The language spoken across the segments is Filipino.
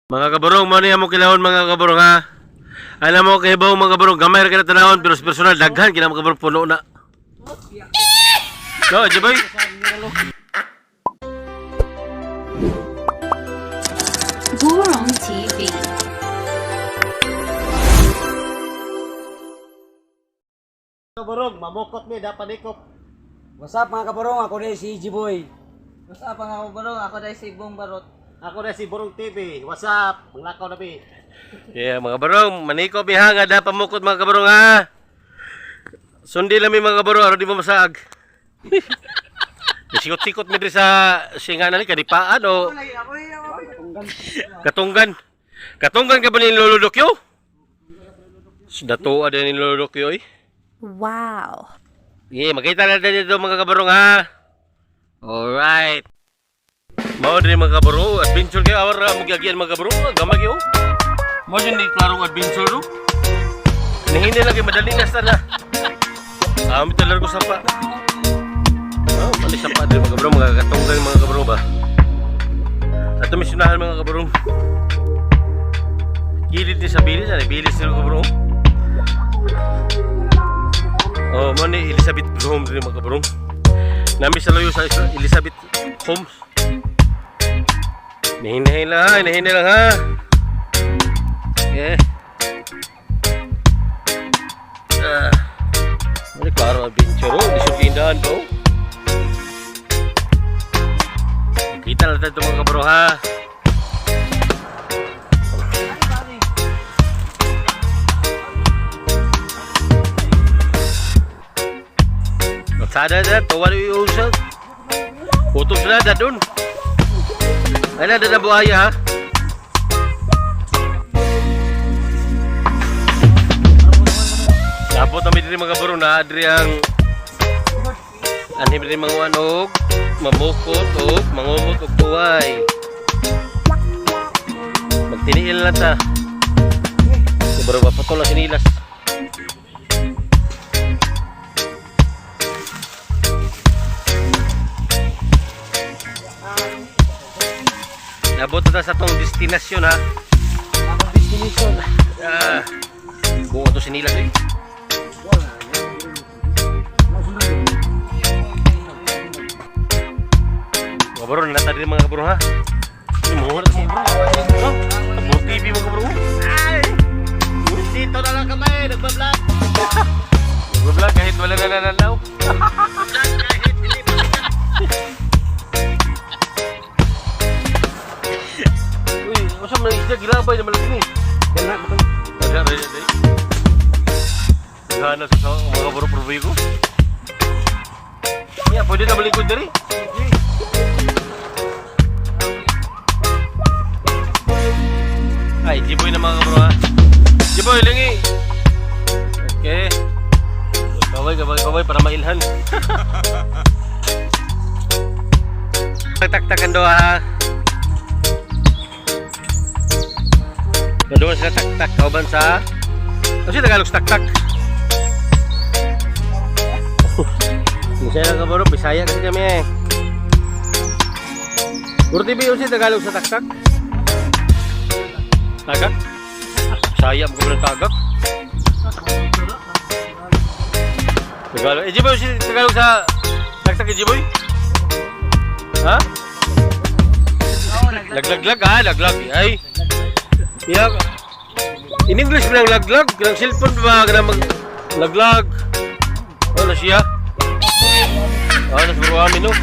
Mga kabarong, mo niya mo kilahon mga kabarong ha. Alam mo kay bawo mga kabarong, gamay ra kita tanawon pero sa personal daghan kina mga kabarong puno na. No, di ba? Burong TV. Kabarong, mamukot mi dapat ikop. What's up mga kabarong, ako na si Jiboy. What's up mga kabarong? Ako dahil si Bong Barot. Ako na si Burong TV. What's up? Manglakaw na bi. Yeah, mga kabarong, manikop mi ha nga dapat pamukot mga kabarong ha. Sundi lang mi mga kabarong, aron di mo masaag. Sikot-sikot mi diri sa singanan ni kadipaan o Katunggan. Katunggan ka ba ni Lolo Dokyo? Dato ada ni Lolo Dokyo eh. Wow. Yeah, makita natin dito mga kabarong ha. Alright. Mao din mga kabarong, adventure kayo awar magyagian mga kabarong, gamay kayo. Mao din ni klarong adventure do. Nahindi lagi madali na sana. Amit talar ko sapa. Oh, mali sapa din mga kabarong, mga katunggan mga kabarong ba. Ato misunahan mga kabarong. Kilid ni sa bilis, bilis ni mga kabarong. Oh, mo ni Elizabeth Homes ni mga kabarong. Nami sa loyo sa Elizabeth Homes. Nahinay lang ha. Okay. Mali klaro adventure oh, di sukindahan ko. Kita natin ito mga kabaro ha. Sada na, tawa na yung usag. Utok sila na dun. Ay na, na buhaya ha. Napot namin din mga kabaro na adri ang anim din mga wanog, mamukot o mangumot o tuway. Magtiniil lang ta. Kabaro ba patol na sinilas. Nabot na sa tong destinasyon ha. Ako destination. Bunga to sinilas eh. Mga bro, nata din mga bro ha. Mga bro. Tabur TV mga bro. Dito na lang kami, nagbablog. Nagbablog kahit wala na nananaw. Kahit hindi pa. Uy, masa mga isda gilabay na malaki ni. Gana ko to. Ada rin day. Gana sa mga bro provay ko. Ya, pwede na malikod dari. Ay, Jiboy na mga bro ha. Jiboy, lingi. Okay. Kaway para mailhan. Tak-takan doa ha. Doon sila tak-tak kauban sa. Ano siya Tagalog sa tak-tak? Bisaya ka bro, Bisaya kasi kami eh. Puro TV yun siya Tagalog sa tak-tak? Tagak? Bisaya mo ng tagak? Tagalog. Eh, Jiboy siya Tagalog sa tak-tak eh, Jiboy? Ha? Laglag ha, laglag. Ay. Yeah. In English mo lang laglag, ng cellphone ba ka na mag-laglag? Ano siya? Ano sa Burami no?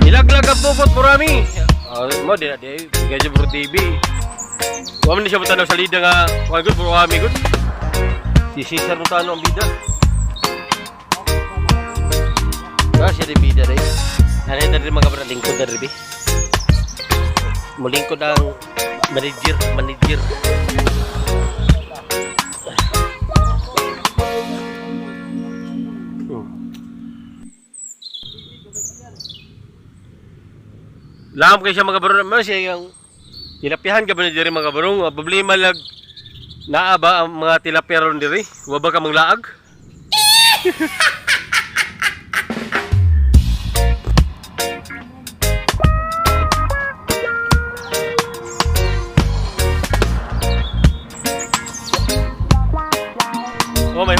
Ilaglag ang pupot Burami. Mo din na di, gadya Buro TV. Huwag mo siya mo tanong sa lida nga, huwag good Burami good. Si Cesar mo tanong ang bida. Siya rin bida rin. Ano yung rin mga kapatid, lingkod na rin. Mulingkod ang manager. Laham kayo siya mga barong. Siya yung tilapihan ka ba na diri mga barong? Problema lag naa ba ang mga tilapia ron diri? Huwag ba ka manglaag?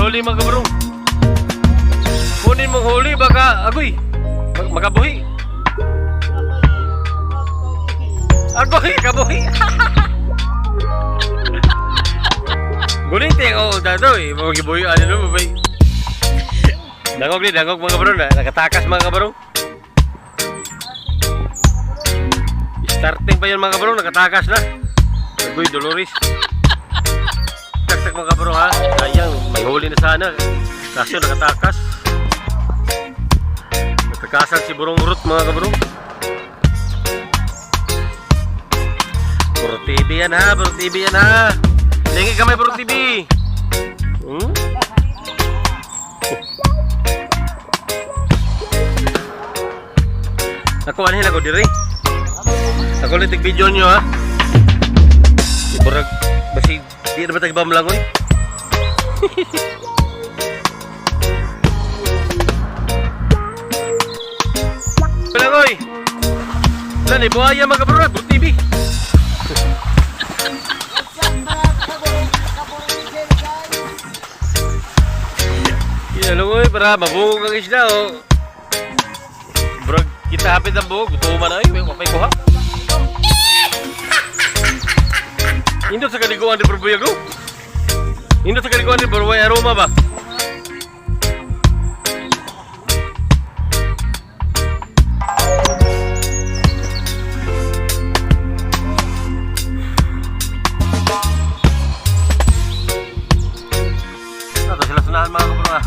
huli mga kabarong. Kunin mong huli baka agoy. Makabuhi. Agoy, kabuhi. Gunite oh datoy, magibuhi ano no babay. Dangog mga kabarong na nakatakas mga kabarong. Starting pa yun mga kabarong, nakatakas na. Agoy, Dolores. Tak mga kabarong ha. Sayang, may huli na sana. Kaso nakatakas. Natakasan si Burong Urut mga kabarong. Buro TV yan ha, Buro TV yan ha. Lingi kamay Buro TV. Ako anihin ako diri. Ako litik video nyo ha. Iburag, basi di na ba tagbam lang oy. Palagoy. Lan buhaya mga kabarong, Buro TV. Logoy para mabungog ang isda oh. Bro, kita hapit ang buhog, tuman na ay, may kuha. Indot sa kaliguan di Burbuyago. Indot sa kaliguan di Burway aroma ba? Ito sila sunahan mga kabro ah.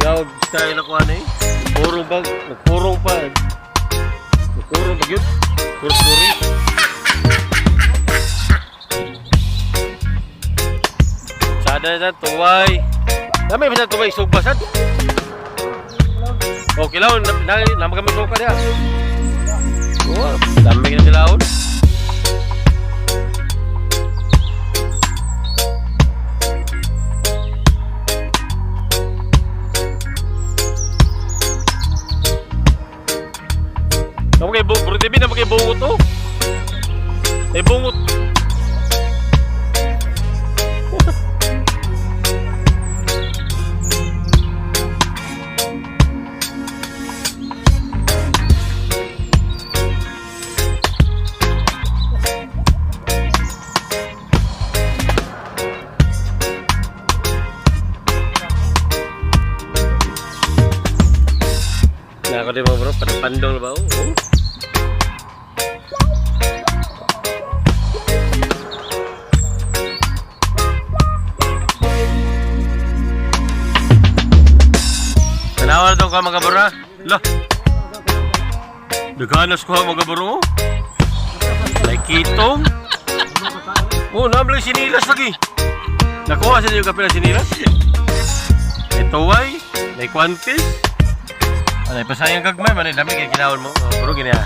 Ikaw, style ako ano eh. Purong bag, nagpurong pa. Nagpurong bag yun. Puro-puro. Sada na tuway. Dami ba na tuway sugbasan? Okay lang, nama kami suka dia. Oh, dami ka na nilaon. Bro TV na magay bungot oh. Ay bungot. Nah, ako din mga bro, pandong ba oh. Tanawan daw ka mga bro. Lah. Daganas ko mga bro. Like kitong. Oh, nabli sinilas lagi. Nakuha sa yung kapila sinilas. Ito ay, may kwantis. Ano, pasayang kagmay man, dami kaya kinahon mo. Oh, bro, gini ah.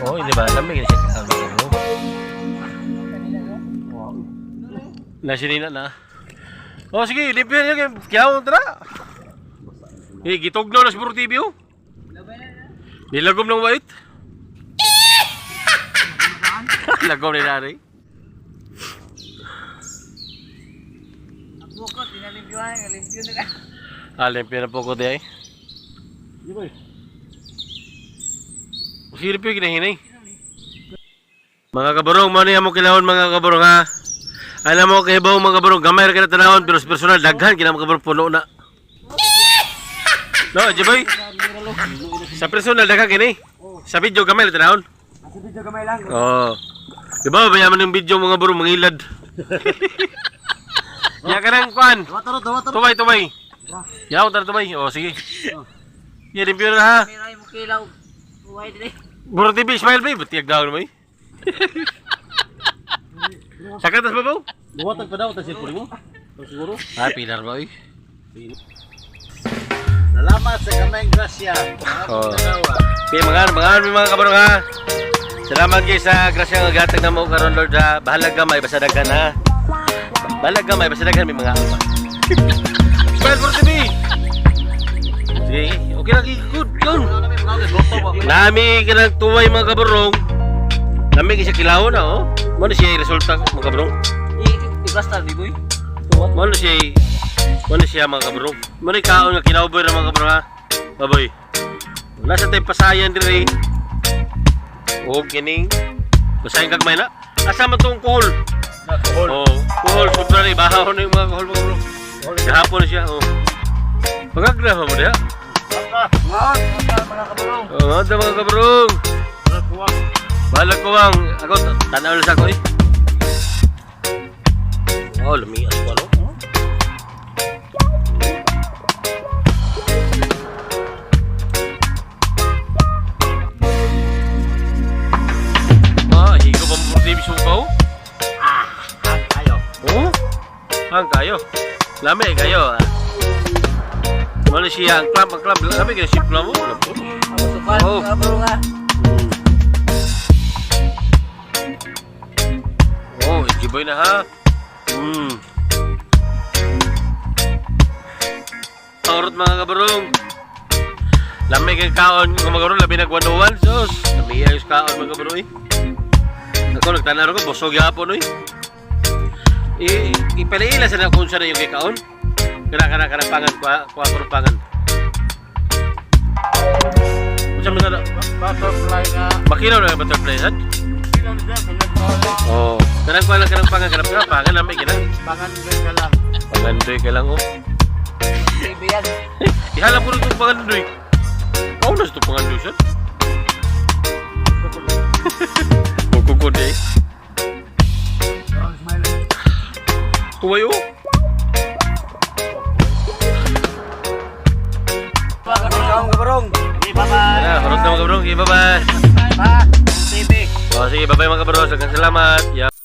Oh, hindi ba? Dami kaya siya kinahon mo, bro. Nasinina na. Oh, sige, lipihan niya. Kaya tara. Eh, gitugnaw na si Buro TV, oh. Nilagom ng white. Lagom ni Nari. Ang bukot, tinalimpyuhan, limpyo na ka. Limpyo na po ko di ay. Siripyo kinahinay. Mga kabarong, mo niya mo kilahon mga kabarong ha. Alam mo kahibaw mga kabarong, gamay rin ka na tanawon, pero sa personal, daghan, kina mga kabarong puno na. No, Jiboy? Sa personal, daghan kini. Sa video, gamay rin tanawon. Sa video gamay lang. Oo. Diba, bayaman yung video mga kabarong, mangilad. Ya ka nang kuhan. Tumay. Yaw, tara tumay. O, sige. Yan, limpyo na ha. Miray mo kilaw. Buhay din eh. Buro TV, smile ba? Batiag daw naman Sakatas ba ba? Buwatan pa daw, tas sirpuri mo. Siguro. Ah, pilar ba eh? Salamat sa kamayang grasya. Oo. Okay, mga kabarong ha. Salamat kayo sa grasya nga gatag na mo karon Lord ha. Bahalag gamay, basta daghan ha. Bahalag gamay, basta daghan may mga alma. Smile Buro TV! Sige, okay lagi. Good, yun. Nami ka ng tuway mga kabarong. Nami ka siya kilahon na oh. Ano siya yung resulta mga kabarong? Ibasta, di boy. Mano siya mga kabro. Mano kaon nga kinauboy na mga kabro ha. Baboy. Nasa tayo pasayan diri. O kining. Pasayan kag may na. Asa man tong kuhol? Alcohol. Oh, kuhol sobra rin. Bahaw na yung mga kuhol mga kabro. Kahapon na siya. Oh. Pagagraha mo diya. Ngaon, mga kabarong. Oh, mga mga kabrong. Balag ko bang. Ako, tanaw lang sa ako eh. Oh, lumias ko ano. Higo pa mo TV sukaw? Ayo. Oh? Hang kayo. Lami kayo. Mana siya ang club. Lami kayo si club mo. Sukan, Oh. kabro nga. Oh, ijiboy na ha. Paurot mga kabarong. Lami kang kaon mga kabarong. Labi nagwanuan. Sus. Lami ayos kaon mga kabarong eh. Ako nagtanaro ko. Bosog yapon eh. Ipalaila sa na kung saan na yung kikaon. Kana pangan. Kuha pangan. Macam mana? Butterfly na. Makinaw na yung butterfly hat? Silang siya, pinag-alay. Oo. Kanang pangan. Kanang pangan namin kinang. Pangandoy ka lang. Pangandoy ka lang oh. TV yan. Ihalap ko rin itong pangandoy. Kaunas itong pangandoy siya. Kukukod eh. Oh, smiling. Tuway oh. Mga kabarong. Okay, bye-bye. Ano, harot na mga kabrong. Okay, bye-bye. Pa, TV. Oh, sige, bye-bye mga kabrong. Salamat. Yeah.